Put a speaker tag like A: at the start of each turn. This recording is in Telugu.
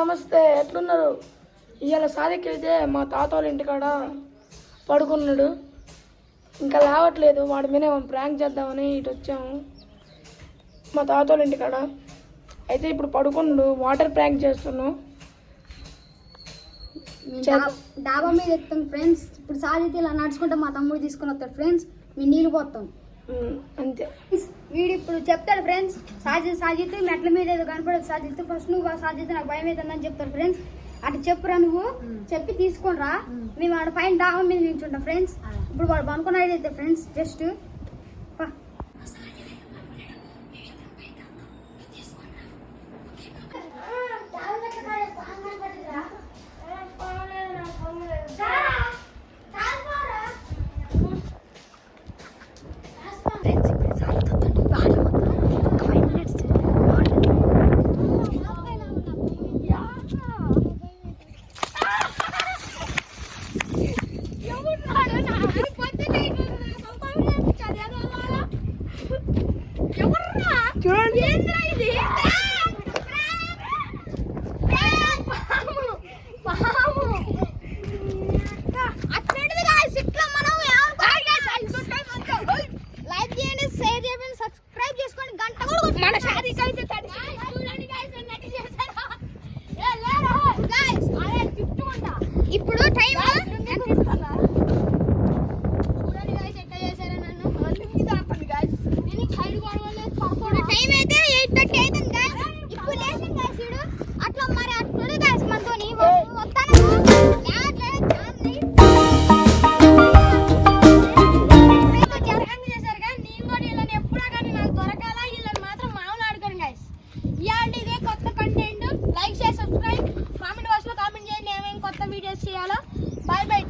A: నమస్తే, ఎట్లున్నారు? ఇవాళ సాదికి అయితే మా తాత వాళ్ళ ఇంటికాడ పడుకున్నాడు, ఇంకా లేవట్లేదు. వాడి మీద ప్రాంక్ చేద్దామని ఇటు వచ్చాము మా తాత వాళ్ళ ఇంటికాడ. అయితే ఇప్పుడు పడుకున్నాడు, వాటర్ ప్రాంక్ చేస్తున్నాం.
B: డాబా మీద ఎత్తాం ఫ్రెండ్స్. ఇప్పుడు సాజిత్ ఇలా నడుచుకుంటే మా తమ్ముడు తీసుకుని వస్తాడు ఫ్రెండ్స్. మేము నీళ్ళు పోతాం
A: అంతే.
B: వీడు ఇప్పుడు చెప్తాడు ఫ్రెండ్స్. సాజిత్ మెట్ల మీద ఏదో కనపడదు. సాజిత్ ఫస్ట్ నువ్వు సాజిత్ నాకు భయం అవుతుందని చెప్తాడు ఫ్రెండ్స్. అటు చెప్పురా, నువ్వు చెప్పి తీసుకొని రా. మేము వాడు పైన డాబా మీద నిల్చుంటాం ఫ్రెండ్స్. ఇప్పుడు వాడు పనుకున్నాడు అయితే ఫ్రెండ్స్. జస్ట్
A: చూడండి,
B: సబ్స్క్రైబ్ చేసుకోండి, గంట కూడా మన షాదీకి అయితే ఇప్పుడు టైం టైం అయితే 8:30 అవుతుంది గాయస్. ఇప్పుడు లేచిన గాయస్ వీడు అట్లా మరి అట్లా గాయస్ మనతోని వస్తాను జరగంగా చేశారు కానీ నేను కూడా వీళ్ళని ఎప్పుడా కానీ నాకు దొరకాల. వీళ్ళని మాత్రం మామూలు ఆడుకోండి గాయస్. ఇవాళ ఇదే కొత్త కంటెంట్. లైక్ చేసి సబ్స్క్రైబ్, కామెంట్ బాక్స్ లో కామెంట్ చేయండి ఏమేమి కొత్త వీడియోస్ చేయాలో. Bye bye.